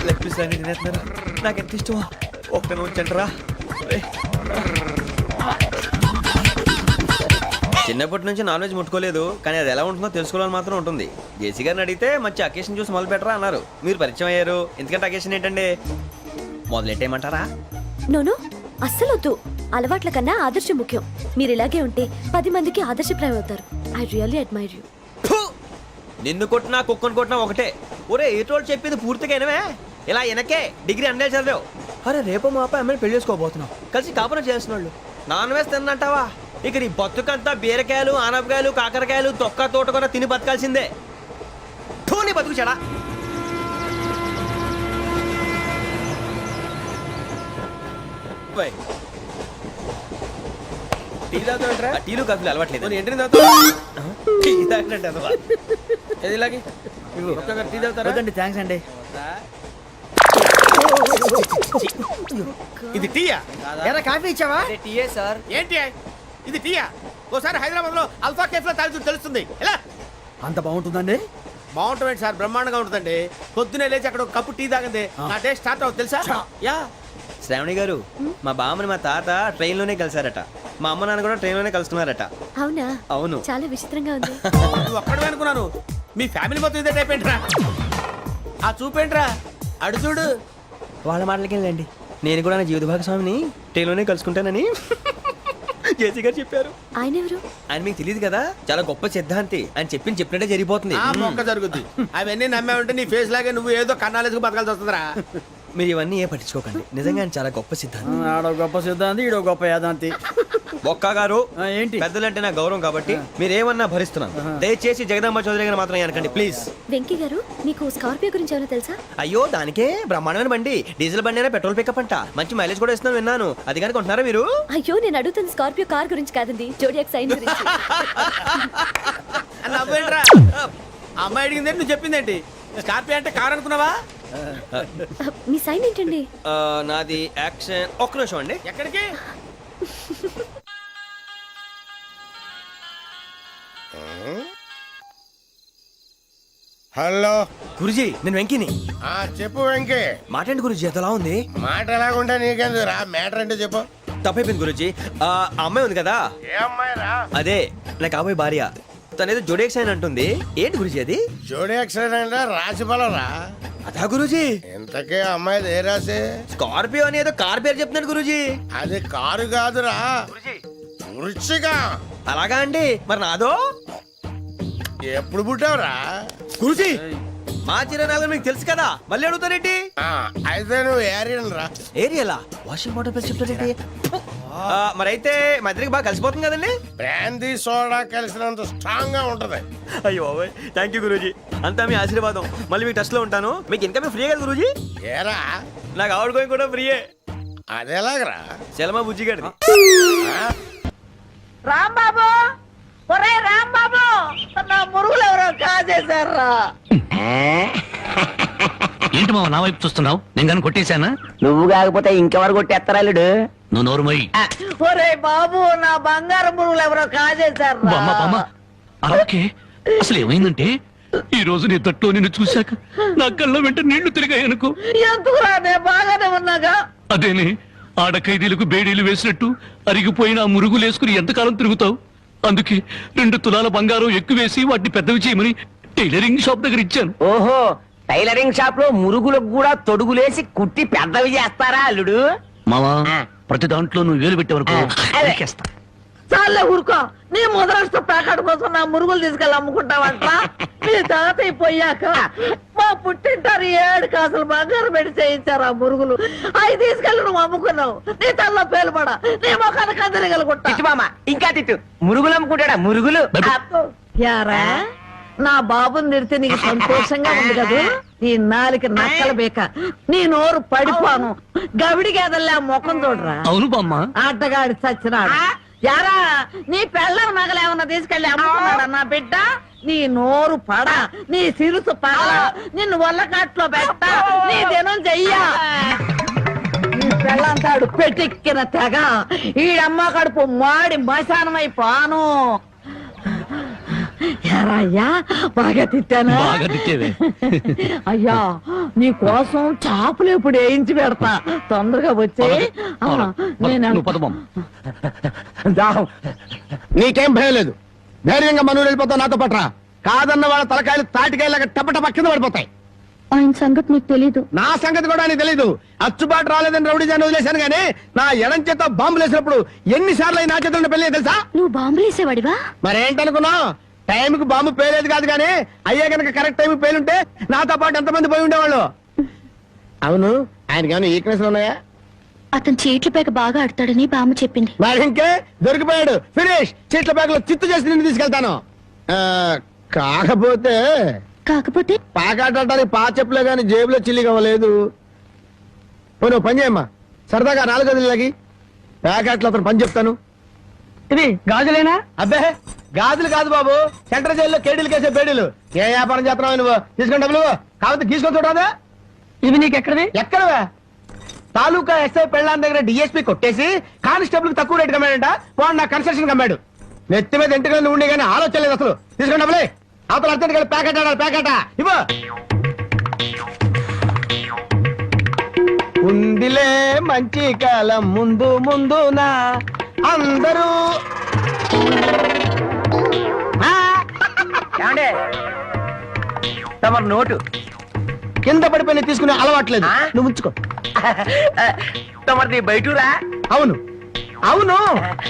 లెగ్ పీస్ అన్ని తినేస్తున్నారు. నాకు ఎంత ఇష్టమో. ఒక్క ఉంచండిరా. చిన్నప్పటి నుంచి నాన్ వెజ్ ముట్టుకోలేదు, కానీ అది ఎలా ఉంటుందో తెలుసుకోవాలని మాత్రం ఉంటుంది. జేసీ గారిని అడిగితే మంచి అకేషన్ చూసి మొదలు పెట్టరా అన్నారు. మీరు పరిచయం అయ్యారు, ఎందుకంటే అకేషన్ ఏంటండి? మొదలెట్టేయమంటారా? నోను అస్సలు వద్దు. అలవాట్ల కన్నా ఆదర్శం ముఖ్యం. మీరు ఇలాగే ఉంటే 10 మందికి ఆదర్శప్రాయం అవుతారు. I really admire you. నిన్ను కొట్టినా కుక్కను కొట్టినా ఒకటే. ఒరే ఏటోళ్ళు చెప్పింది పూర్తిగా వినవే. ఇలా వెనకే డిగ్రీ అన్నే చదివావు. అరే రేపు మా అబ్బాయి అమ్మని పెళ్లి చేసుకోబోతున్నావు, కలిసి కాపురం చేసిన వాళ్ళు నాన్ వెజ్ తిన్నంటావా? ఇక నీ బతుకంతా బీరకాయలు, ఆనపకాయలు, కాకరకాయలు, తొక్క తోట కూడా తిని బతకాల్సిందే. నీ బతుకు చెడా. టీ తాగుతావేంట్రా? టీలు కాఫీలు అలవాట్లేదు. ఏంటి టీ తాగినట్టు అదవా? ఏది ఇలాగే టీ తాగుతారా? థ్యాంక్స్ అండి. ఇది టీయా? ఎరా కాఫీ ఇచ్చావా? టీయే సార్. ఏంటి ఇది టీయా? ఓసారి హైదరాబాద్ లో అల్ఫా కేఫ్ లో తాగుతూ తెలుస్తుంది. ఎలా అంత బాగుంటుందండి? బాగుంటుంది సార్, బ్రహ్మాండంగా ఉంటుందండి. పొద్దునే లేచి అక్కడ ఒక కప్పు టీ తాగింది నా డే స్టార్ట్ అవుతుంది తెలుసా? యా శ్రావణి గారు, మా బామ్మని మా తాత ట్రైన్ లోనే కలిసారట. మా అమ్మ నాన్న కూడా ట్రైన్ లోనే కలుసుకున్నారట. అవునా? అవును. చాలా విచిత్రంగా ఉంది. నువ్వు ఒక్కడే అనుకున్నాను, మీ ఫ్యామిలీ మొత్తం ఇదే టైప్ ఏంట్రా? ఆ చూపేంట్రా, అడు చూడు. వాళ్ళ మాటలకి వెళ్ళండి. నేను కూడా నా జీవిత భాగస్వామిని ట్రైన్ లోనే కలుసుకుంటానని జేసీ గారు చెప్పారు. ఆయన ఎవరు? ఆయన మీకు తెలియదు కదా, చాలా గొప్ప సిద్ధాంతి. అని చెప్పినట్టే జరిగిపోతుంది. ఆ మొక్క జరుగుద్ది. అవన్నీ నమ్మే ఉంటే నీ ఫేస్ లాగే నువ్వు ఏదో కన్నాలేసుకు బతకాల్సి వస్తుందిరా. మీరు ఇవన్నీ ఏ పట్టించుకోకండి. నిజంగా ఆయన చాలా గొప్ప సిద్ధాంతి. ఆడో గొప్ప సిద్ధాంతి, ఈడో గొప్ప యాదాంతి. బొక్క గారు, ఏంటి? పెద్దలంటే నా గౌరవం కాబట్టి మీరేమన్నా భరిస్తున్నాను. దయచేసి జగదాంబ చౌదరి గారు మాత్రం అనకండి ప్లీజ్. వెంకీ గారు, మీకు స్కార్పియో గురించి ఏమైనా తెలుసా? అయ్యో దానికే బ్రహ్మాండమైన బండి. డీజిల్ బండి అయినా పెట్రోల్ పికప్ అంట. మంచి మైలేజ్ కూడా ఇస్తున్నాను విన్నాను. అది కానీ కొంటున్నారా మీరు? అయ్యో నేను అడుగుతుంది స్కార్పియో కార్ గురించి కాదండి, జోడియాక్ సైన్ గురించి. నవ్వేంట్రా? అమ్మాయి అడిగింది నువ్వు చెప్పిందేంటి? స్కార్పియో అంటే కార్ అనుకున్నావా? మీ సైన్ ఏంటండి? నాది యాక్షన్. ఒక్క నిమిషం అండి. ఎక్కడికి? హలో గురుజీ, నేను వెంకిని. చెప్పు వెంకీ. మాట్లాడండి గురుజీ, ఎంతలా ఉంది? మాట ఎలాగుంటా నీకెందుకు రా, మ్యాటర్ అంటే చెప్పు. తప్పైపోయింది గురుజీ. ఆ అమ్మాయి ఉంది కదా, ఏ అమ్మాయి రా? అదే నా కాబోయే భార్య. తనేదో జోడేక్స్ అని అంటుంది. ఏంటి గురుజీ అది? జోడి యాక్సిడెంట్ రాసి బలరా? అదా గురుజీ. ఇంతకే అమ్మాయి ఏ రాసి? స్కార్పియో అని ఏదో కార్ పేరు చెప్తున్నాడు గురుజీ. అది కారు కాదురా, వృచ్చిక. అలాగా అండి, మరి నాదో? ఎప్పుడు పుట్టావురా? గురుజీ మా చిరనాలు మీకు తెలుసు కదా, మళ్ళీ అడుగుతారేంటి? అయితే నువ్వు ఏరియన్ రా. ఏరియలా? వాషింగ్ వాటర్ పేరు చెప్తారేంటి? మరైతే మా ఇద్దరికి బాగా కలిసిపోతుంది కదండి. బ్రాందీ సోడా కలిసినంత స్ట్రాంగ్ గా ఉంటది. అయ్యో థ్యాంక్ యూ గురూజీ, అంతా మీ ఆశీర్వాదం. మళ్ళీ మీకు టచ్ లో ఉంటాను. మీకు ఇన్కమ్ ఫ్రీ కదా గురూజీ? ఏరా, నాకు ఆవిడ గోయింగ్ కూడా ఫ్రీయే. అదేలాగరా? చలమా బుజ్జి గారిది. రాంబాబు, ఒరే రాంబాబు, నా మురుగులు ఎవరో కాజేశారా? ఏంటి మామ నా వైపు చూస్తున్నావు? నేను కానీ కొట్టేశానా? నువ్వు కాకపోతే ఇంకెవరు కొట్టేస్తారాలుడు? నువ్వు నోరు మొయ్యి. ఒరే బాబు, నా బంగారం మురుగులు ఎవరో కాజేశారా? బామ్మ బామ్మ అలాగే. అసలు ఏమైందంటే ఈ రోజు నీ తట్లో నిన్ను చూశాక నా కళ్ళ వెంట నీళ్లు తిరిగాయనుకో. ఎందుకురా, నేను బాగానే ఉన్నాగా. అదేనే, ఆడ ఖైదీలకు బేడీలు వేసినట్టు అరిగిపోయిన ఆ మురుగులు వేసుకుని ఎంతకాలం తిరుగుతావు? అందుకే 2 తులాల బంగారం ఎక్కువేసి వాటిని పెద్దవి చేయమని టైలరింగ్ షాప్ దగ్గర ఇచ్చాను. ఓహో, టైలరింగ్ షాప్ లో మురుగులకు కూడా తొడుగులేసి కుట్టి పెద్దవి చేస్తారా అల్లుడు? మావా, ప్రతి దాంట్లో నువ్వు వేలు పెట్టే వరకు నరికేస్తా. చాలే ఊరుకో. నీ ముద్రష్ట ప్యాకెట్ కోసం నా మురుగులు తీసుకెళ్ళి అమ్ముకుంటావంట. మీ తాతయ్య పోయాక మా పుట్టింటారు 7 కాసులు బంగారం పెట్టి చేయించారు ఆ మురుగులు. అవి తీసుకెళ్ళి నువ్వు అమ్ముకున్నావు. నీ తల్లో పేలుపడ, నీ మొఖానికి అందరిగలుగుంటా. ఇంకా తిట్టు, మురుగులు అమ్ముకుంటాడా? మురుగులు యారా, నా బాబుని తిడితే నీకు సంతోషంగా ఉంది కదా? ఈ నాలిక నక్కల బేక నీ నోరు పడిపోను గవిడి గేదల్లా ముఖం చూడరా అవును బామ్మ. అడ్డగాడి చచ్చినాడు యారా నీ పెళ్ళం నగలేమన్నా తీసుకెళ్ళి అమ్ముకున్నాడా నా బిడ్డ నీ నోరు పడ నీ సిరుసు పగల నిన్ను వల్లకాట్లో పెట్ట నీ దినం చెయ్యా నీ పెళ్ళంతాడు పెట్టెక్కిన తెగ ఈడమ్మ కడుపు మాడి మశానమైపోను అయ్యా బాగా తిట్టానా బాగా తిట్టేవే. అయ్యా నీ కోసం చాపులు ఇప్పుడు వేయించి పెడతా తొందరగా వచ్చే నువ్వు పద బామ్మ. నీకేం భయం లేదు, ధైర్యంగా మనూరు వెళ్ళిపోతావు నాతో పట్రా. కాదన్న వాళ్ళ తలకాయలు తాటికాయలాగా టపటప కింద పడిపోతాయి. ఆయన సంగతి నీకు తెలీదు. నా సంగతి కూడా నీకు తెలీదు. అచ్చుబాటు రాలేదని రౌడీ జాన్ని వదిలేశాను గానీ నా ఎడం చేత బాంబులు వేసినప్పుడు ఎన్నిసార్లు నా చేతుల్లో పెళ్ళి తెలుసా? నువ్వు బాంబులు వేసేవాడివా? మరేంటనుకున్నావు? టైంకి బాంబు పేలేదు కాదు కానీ అయ్యే కనుక కరెక్ట్ టైం పేలుంటే నాతో పాటు ఎంతమంది పోయి ఉండేవాళ్ళు. అవును, ఆయనకి ఏమైనా ఈక్నెస్ ఉన్నాయా? అతను చీట్ల పేక బాగా ఆడతాడని బామ్మ చెప్పింది. మరి ఇంకే దొరికిపోయాడు. ఫినిష్. చీట్ల బ్యాగ్ చిత్తు చేసి నిన్ను తీసుకెళ్తాను. కాకపోతే కాకపోతే పాకాడటానికి పా చెప్పులే గాని జేబులో చిల్లిగా లేదు. నువ్వు పని చేయమ్మా, సరదాగా 4 గదులకి ప్యాకెట్లు అతను పని చెప్తాను. ఇది గాజులేనా? అబ్బే గాజులు కాదు బాబు, సెంట్రల్ జైల్లో కేడీలు కేసే పేడీలు. ఏ వ్యాపారం చేస్తున్నావు నువ్వు? తీసుకుని డబ్బులు కాబట్టి తీసుకొని చూడదా? ఇవి నీకు ఎక్కడవి? ఎక్కడవే? తాలూకా ఎస్ఐ పెళ్ళాన్ దగ్గర డిఎస్పీ కొట్టేసి కానిస్టేబుల్ తక్కువ రేటు కమ్మాడంట. వాడు నా కన్స్ట్రక్షన్ కమ్మాడు. నెత్తి మీద ఇంటికి ఉండే కానీ ఆలోచన లేదు అసలు. తీసుకుని డబ్బులే. అవతల అర్జెంట్ గా ప్యాకెట్ ఆడాలి. ప్యాకెట్ ఇవ్వ. ఉందిలే మంచి కాలం ముందు ముందునా అందరూ. తమరు నోటు కింద పడిపోయి తీసుకునే అలవాట్లేదు. నువ్వు ఉంచుకో. తమరిది బయటూరా? అవును అవును,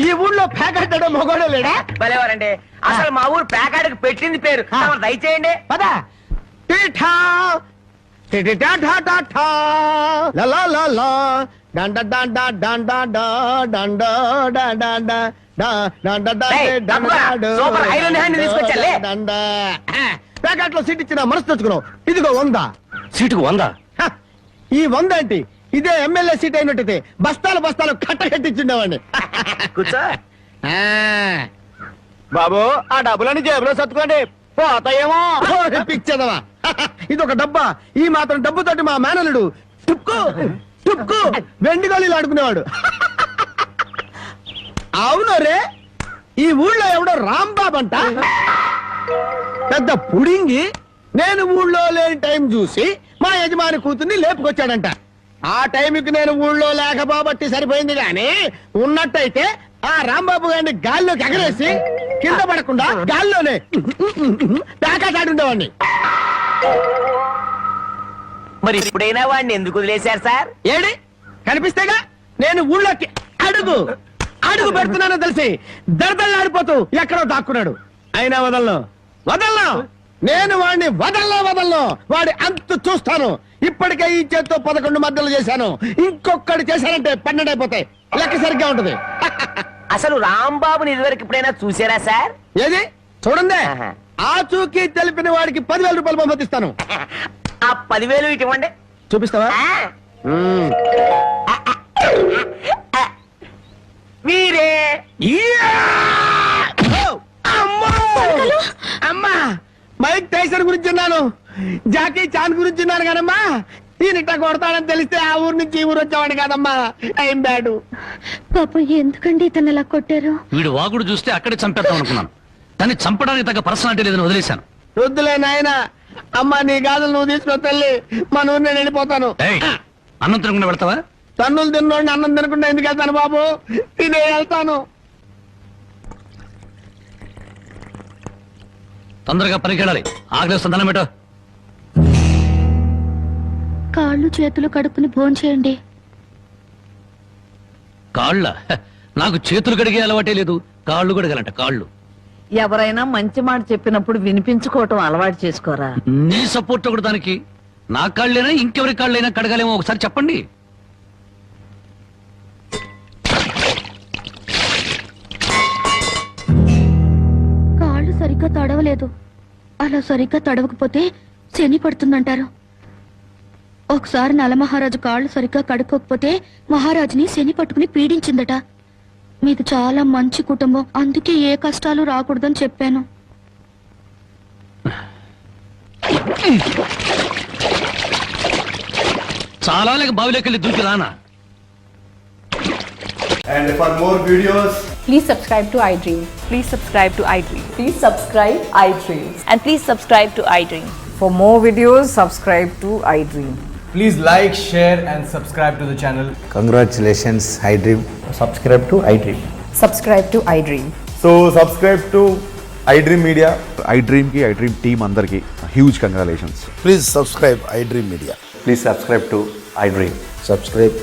ఈ ఊళ్ళో ప్యాకెట్ మొగోడే లేడా? భలేవారండి. అసలు మా ఊరు ప్యాకాడికి పెట్టింది పేరు. తమరు దయచేయండి. పదా టీఠా టిటిటా ఠా ఠా ఠా లా లా లా లా డండ డండ డండ డా డండ డండ డండ డా డండ డండ ఏయ్, తప్పురా. సూపర్ ఐరన్ హ్యాండ్ తీసుకొచ్చాలే. డండ. ప్యాకెట్ లో సీట్ ఇచ్చిన మనసు తెచ్చుకున్నావు. ఇదిగో 100. సీటుకు 100. హ, ఈ 100 ఏంటి? ఇదే ఎమ్మెల్యే సీట్ అయినట్టయితే బస్తాలు బస్తాలు కట్టగట్టించుండేవాడిని. కూర్చో. బాబు ఆ డబ్బులని జేబులో సర్దుకోండి, పోతాయేమో. పిచ్చదవా, ఇదొక డబ్బా. ఈ మాత్రం డబ్బుతోటి మా మేనలుడు టుక్కు టుక్కు వెండి గోళీలు ఆడుకునేవాడు. అవును రే, ఈ ఊళ్ళో ఎవడో రాంబాబు అంట పెద్ద పుడింగి. నేను ఊళ్ళో లేని టైం చూసి మా యజమాని కూతుర్ని లేపుకొచ్చాడంట. ఆ టైంకి నేను ఊళ్ళో లేకపోబట్టి సరిపోయింది గాని ఉన్నట్టయితే ఆ రాంబాబు గారిని గాల్లోకి ఎగరేసి కింద పడకుండా గాల్లోనే ప్యాకాటాడుండేవాడిని. మరి ఇప్పుడైనా వాడిని ఎందుకు వదిలేశారు సార్? ఏడి కనిపిస్తేగా నేను ఊళ్ళోకి అడుగు అడుగు పెడుతున్నానో తెలిసి దర్దల్లాడిపోతూ ఎక్కడో దాక్కున్నాడు. అయినా వదలను వదలను, నేను వాడిని వదలను. వాడి అంతు చూస్తాను. ఇప్పటికే ఈ చేత్తో 11 మద్దలు చేశాను. ఇంకొకటి చేశానంటే 12 అయిపోతాయి. లెక్క సరిగ్గా ఉంటది. అసలు రాంబాబుని ఇదివరకు ఇప్పుడైనా చూసారా సార్? ఏది చూడండి, ఆహా. ఆ చూకి తెలిపిన వాడికి 10,000 రూపాయలు పంపిస్తాను. ఆ 10,000 ఇటు ఇవ్వండి. చూపిస్తావా? మీరే అమ్మా, మైక్ టైసన్ గురించి విన్నాను, జాకీ చాన్ గురించి విన్నాను కానమ్మా, ఈయనిట్ట కొడతాడని తెలిస్తే ఆ ఊరు నుంచి ఈ ఊరు వచ్చేవాడు కాదమ్మా. Time bad. పాపం ఎందుకండి ఇతను అలా కొట్టారు? వీడు వాగుడు చూస్తే అక్కడే చంపేద్దాం అనుకున్నాను. దాన్ని చంపడానికి తగ్గ పర్సనాలిటీ లేదని వదిలేశాను. వద్దులే నాయన. అమ్మా నీ గాజులు నువ్వు తీసుకున్న తల్లి, మన ఊరు నేను వెళ్ళిపోతాను. ఏయ్, అన్నం తినకుండా వెళ్తావా? తన్నులు తిన్నోడిని అన్నం తినకుండా ఎందుకు వెళ్తాను బాబు? తినే వెళ్తాను. తొందరగా పనికి వెళ్ళాలి. ఆకలిస్తుంది, అన్నం పెట్టు. కాళ్ళు చేతులు కడుక్కుని భోంచేయండి. కాళ్ళ నాకు చేతులు కడిగే అలవాటే లేదు, కాళ్ళు కడగాలంట. కాళ్ళు ఎవరైనా మంచి మాట చెప్పినప్పుడు వినిపించుకోవటం అలవాటు చేసుకోరా. నీ సపోర్ట్ ఒకటి దానికి. నా కాళ్ళైనా ఇంకెవరి కాళ్ళైనా కడగాలేమో ఒకసారి చెప్పండి. కాళ్ళు సరిగ్గా తడవలేదు. అలా సరిగ్గా తడవకపోతే శని పడుతుందంటారు. ఒకసారి నలమహారాజు కాళ్ళు సరిగ్గా కడుక్కోకపోతే మహారాజుని శని పట్టుకుని పీడించిందట. మీది చాలా మంచి కుటుంబం, అందుకే ఏ కష్టాలు రాకూడదని చెప్పాను. చాలా లేక బావిలోకెళ్ళి దూకి రానా? And for more videos, Please subscribe to iDream. Please subscribe to iDream. Please subscribe iDream. And please subscribe to iDream. For more videos, subscribe to iDream. Please like, share and subscribe to the channel. congratulations, iDream. Subscribe to iDream. Subscribe to iDream. So subscribe to iDream Media. iDream కి iDream team అందరికి huge congratulations. Please subscribe iDream Media. Please subscribe to iDream. Subscribe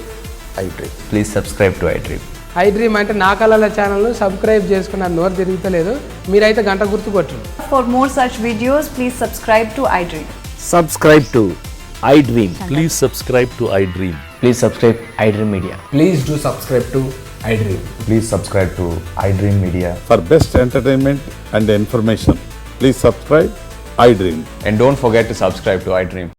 iDream. Please subscribe to iDream. iDream అంటే నా కళల channel subscribe చేసుకున్న నోరు తిరుగుతలేదు, మీరైతే గంట గుర్తు కొట్టండి. For more such videos, please subscribe to iDream. Subscribe to iDream. Please subscribe to iDream. Please subscribe iDream media. Please do subscribe to iDream. Please subscribe to iDream media. For best entertainment and information, please subscribe iDream. And don't forget to subscribe to iDream.